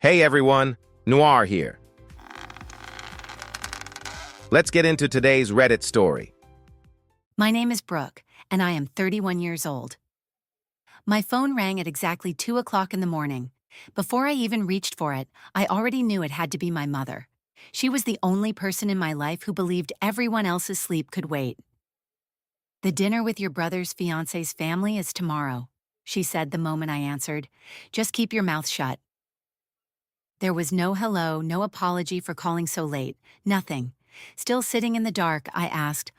Hey everyone, Noir here. Let's get into today's Reddit story. My name is Brooke, and I am 31 years old. My phone rang at exactly 2 o'clock in the morning. Before I even reached for it, I already knew it had to be my mother. She was the only person in my life who believed everyone else's sleep could wait. "The dinner with your brother's fiance's family is tomorrow," she said the moment I answered. "Just keep your mouth shut." There was no hello, no apology for calling so late, nothing. Still sitting in the dark, I asked,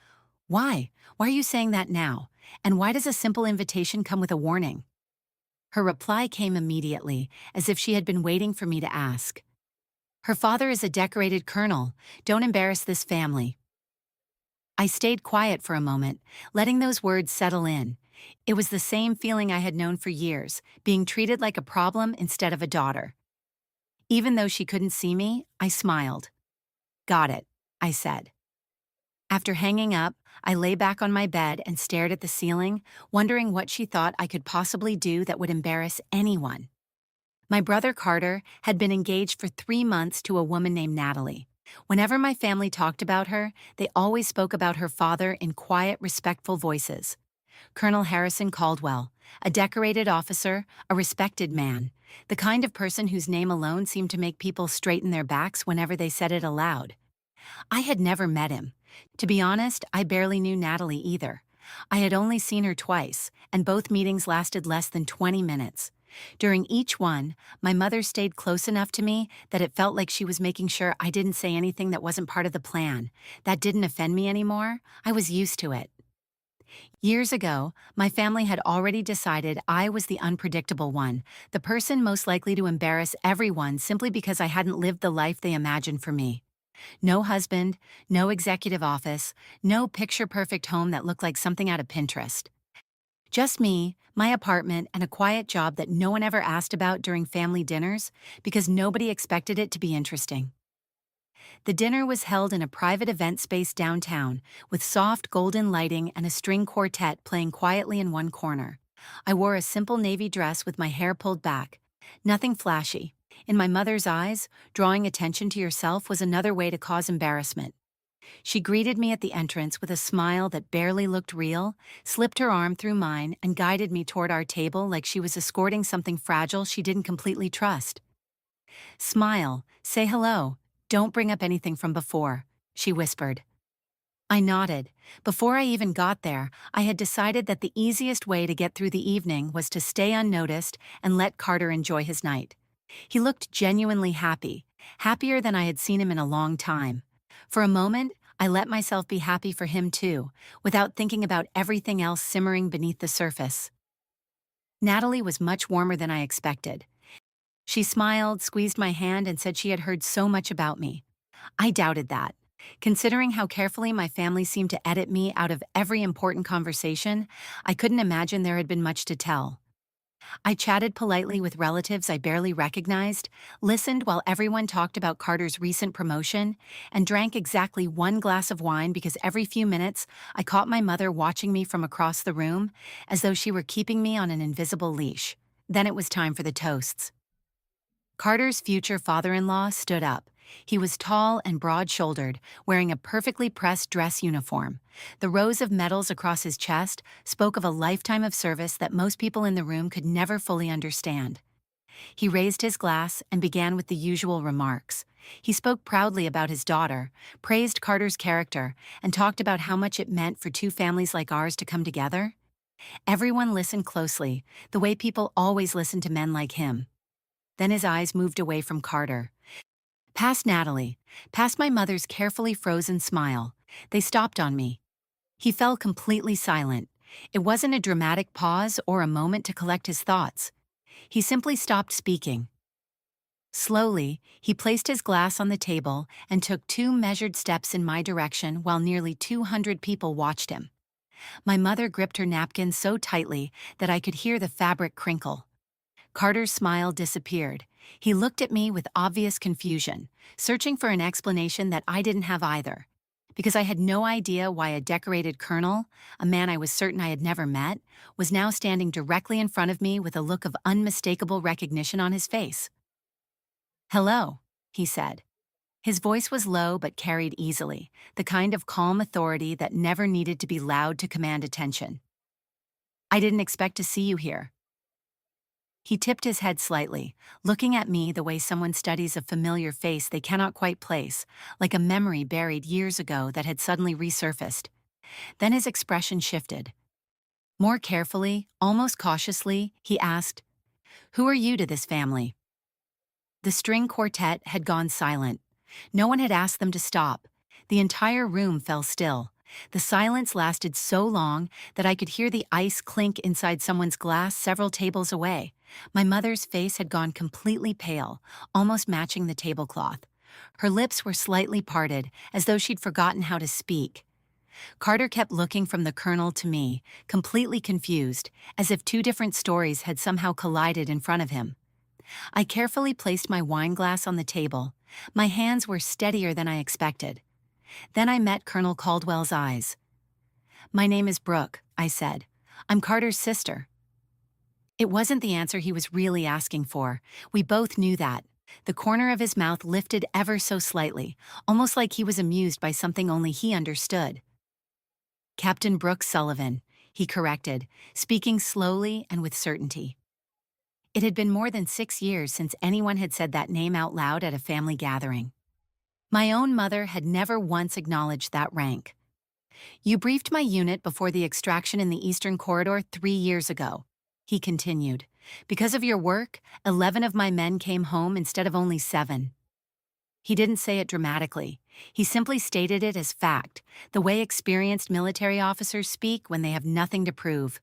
"Why? Why are you saying that now? And why does a simple invitation come with a warning?" Her reply came immediately, as if she had been waiting for me to ask. "Her father is a decorated colonel. Don't embarrass this family." I stayed quiet for a moment, letting those words settle in. It was the same feeling I had known for years, being treated like a problem instead of a daughter. Even though she couldn't see me, I smiled. "Got it," I said. After hanging up, I lay back on my bed and stared at the ceiling, wondering what she thought I could possibly do that would embarrass anyone. My brother Carter had been engaged for 3 months to a woman named Natalie. Whenever my family talked about her, they always spoke about her father in quiet, respectful voices. Colonel Harrison Caldwell, a decorated officer, a respected man, the kind of person whose name alone seemed to make people straighten their backs whenever they said it aloud. I had never met him. To be honest, I barely knew Natalie either. I had only seen her twice, and both meetings lasted less than 20 minutes. During each one, my mother stayed close enough to me that it felt like she was making sure I didn't say anything that wasn't part of the plan. That didn't offend me anymore. I was used to it. Years ago, my family had already decided I was the unpredictable one, the person most likely to embarrass everyone simply because I hadn't lived the life they imagined for me. No husband, no executive office, no picture-perfect home that looked like something out of Pinterest. Just me, my apartment, and a quiet job that no one ever asked about during family dinners because nobody expected it to be interesting. The dinner was held in a private event space downtown, with soft golden lighting and a string quartet playing quietly in one corner. I wore a simple navy dress with my hair pulled back. Nothing flashy. In my mother's eyes, drawing attention to yourself was another way to cause embarrassment. She greeted me at the entrance with a smile that barely looked real, slipped her arm through mine, and guided me toward our table like she was escorting something fragile she didn't completely trust. "Smile, say hello, don't bring up anything from before," she whispered. I nodded. Before I even got there, I had decided that the easiest way to get through the evening was to stay unnoticed and let Carter enjoy his night. He looked genuinely happy, happier than I had seen him in a long time. For a moment, I let myself be happy for him too, without thinking about everything else simmering beneath the surface. Natalie was much warmer than I expected. She smiled, squeezed my hand, and said she had heard so much about me. I doubted that. Considering how carefully my family seemed to edit me out of every important conversation, I couldn't imagine there had been much to tell. I chatted politely with relatives I barely recognized, listened while everyone talked about Carter's recent promotion, and drank exactly 1 glass of wine because every few minutes I caught my mother watching me from across the room, as though she were keeping me on an invisible leash. Then it was time for the toasts. Carter's future father-in-law stood up. He was tall and broad-shouldered, wearing a perfectly pressed dress uniform. The rows of medals across his chest spoke of a lifetime of service that most people in the room could never fully understand. He raised his glass and began with the usual remarks. He spoke proudly about his daughter, praised Carter's character, and talked about how much it meant for two families like ours to come together. Everyone listened closely, the way people always listen to men like him. Then his eyes moved away from Carter. Past Natalie, past my mother's carefully frozen smile. They stopped on me. He fell completely silent. It wasn't a dramatic pause or a moment to collect his thoughts. He simply stopped speaking. Slowly, he placed his glass on the table and took 2 measured steps in my direction while nearly 200 people watched him. My mother gripped her napkin so tightly that I could hear the fabric crinkle. Carter's smile disappeared. He looked at me with obvious confusion, searching for an explanation that I didn't have either. Because I had no idea why a decorated colonel, a man I was certain I had never met, was now standing directly in front of me with a look of unmistakable recognition on his face. "Hello," he said. His voice was low but carried easily, the kind of calm authority that never needed to be loud to command attention. "I didn't expect to see you here." He tipped his head slightly, looking at me the way someone studies a familiar face they cannot quite place, like a memory buried years ago that had suddenly resurfaced. Then his expression shifted. More carefully, almost cautiously, he asked, "Who are you to this family?" The string quartet had gone silent. No one had asked them to stop. The entire room fell still. The silence lasted so long that I could hear the ice clink inside someone's glass several tables away. My mother's face had gone completely pale, almost matching the tablecloth. Her lips were slightly parted, as though she'd forgotten how to speak. Carter kept looking from the colonel to me, completely confused, as if two different stories had somehow collided in front of him. I carefully placed my wine glass on the table. My hands were steadier than I expected. Then I met Colonel Caldwell's eyes. "My name is Brooke," I said. "I'm Carter's sister." It wasn't the answer he was really asking for. We both knew that. The corner of his mouth lifted ever so slightly, almost like he was amused by something only he understood. "Captain Brooke Sullivan," he corrected, speaking slowly and with certainty. It had been more than 6 years since anyone had said that name out loud at a family gathering. My own mother had never once acknowledged that rank. "You briefed my unit before the extraction in the Eastern Corridor 3 years ago," he continued. "Because of your work, 11 of my men came home instead of only 7. He didn't say it dramatically. He simply stated it as fact, the way experienced military officers speak when they have nothing to prove.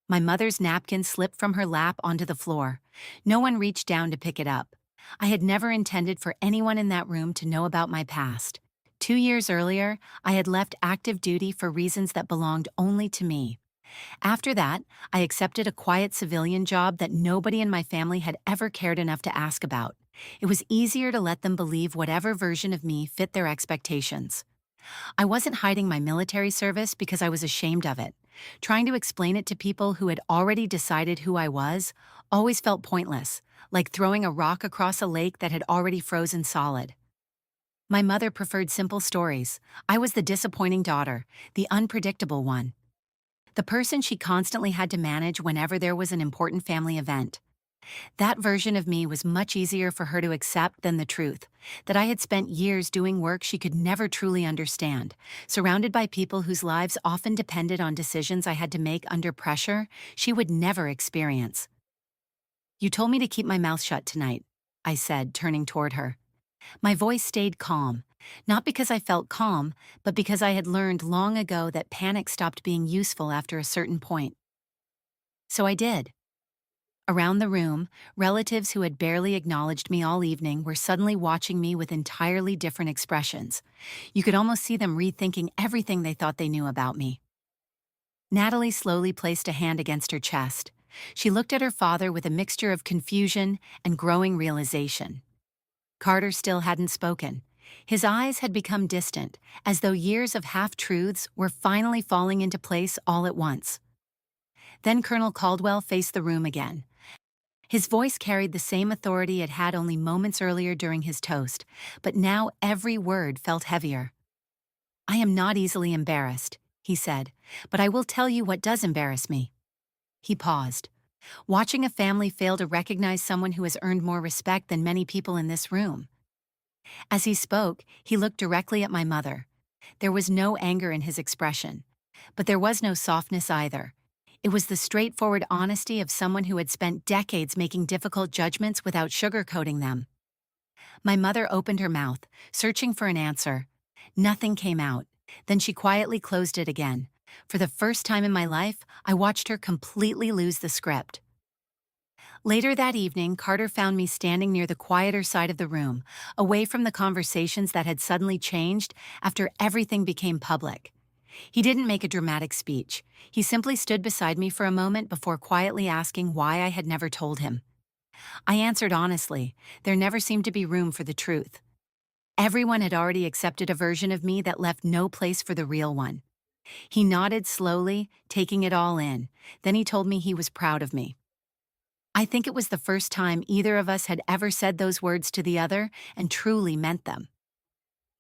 My mother's napkin slipped from her lap onto the floor. No one reached down to pick it up. I had never intended for anyone in that room to know about my past. 2 years earlier, I had left active duty for reasons that belonged only to me. After that, I accepted a quiet civilian job that nobody in my family had ever cared enough to ask about. It was easier to let them believe whatever version of me fit their expectations. I wasn't hiding my military service because I was ashamed of it. Trying to explain it to people who had already decided who I was always felt pointless, like throwing a rock across a lake that had already frozen solid. My mother preferred simple stories. I was the disappointing daughter, the unpredictable one. The person she constantly had to manage whenever there was an important family event. That version of me was much easier for her to accept than the truth, that I had spent years doing work she could never truly understand, surrounded by people whose lives often depended on decisions I had to make under pressure she would never experience. "You told me to keep my mouth shut tonight," I said, turning toward her. My voice stayed calm, not because I felt calm, but because I had learned long ago that panic stopped being useful after a certain point. So I did. Around the room, relatives who had barely acknowledged me all evening were suddenly watching me with entirely different expressions. You could almost see them rethinking everything they thought they knew about me. Natalie slowly placed a hand against her chest. She looked at her father with a mixture of confusion and growing realization. Carter still hadn't spoken. His eyes had become distant, as though years of half-truths were finally falling into place all at once. Then Colonel Caldwell faced the room again. His voice carried the same authority it had only moments earlier during his toast, but now every word felt heavier. "I am not easily embarrassed," he said, "but I will tell you what does embarrass me." He paused. "Watching a family fail to recognize someone who has earned more respect than many people in this room." As he spoke, he looked directly at my mother. There was no anger in his expression, but there was no softness either. It was the straightforward honesty of someone who had spent decades making difficult judgments without sugarcoating them. My mother opened her mouth, searching for an answer. Nothing came out. Then she quietly closed it again. For the first time in my life, I watched her completely lose the script. Later that evening, Carter found me standing near the quieter side of the room, away from the conversations that had suddenly changed after everything became public. He didn't make a dramatic speech. He simply stood beside me for a moment before quietly asking why I had never told him. I answered honestly. There never seemed to be room for the truth. Everyone had already accepted a version of me that left no place for the real one. He nodded slowly, taking it all in. Then he told me he was proud of me. I think it was the first time either of us had ever said those words to the other and truly meant them.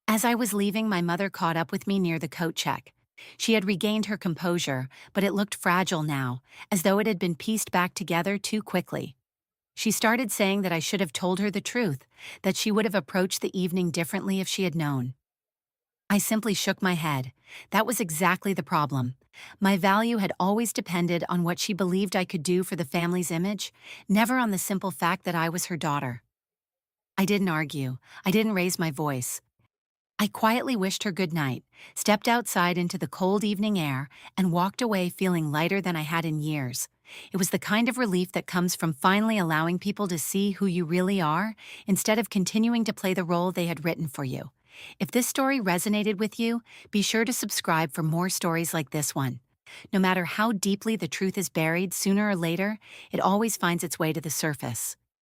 As I was leaving, my mother caught up with me near the coat check. She had regained her composure, but it looked fragile now, as though it had been pieced back together too quickly. She started saying that I should have told her the truth, that she would have approached the evening differently if she had known. I simply shook my head. That was exactly the problem. My value had always depended on what she believed I could do for the family's image, never on the simple fact that I was her daughter. I didn't argue. I didn't raise my voice. I quietly wished her good night, stepped outside into the cold evening air, and walked away feeling lighter than I had in years. It was the kind of relief that comes from finally allowing people to see who you really are, instead of continuing to play the role they had written for you. If this story resonated with you, be sure to subscribe for more stories like this one. No matter how deeply the truth is buried, sooner or later, it always finds its way to the surface.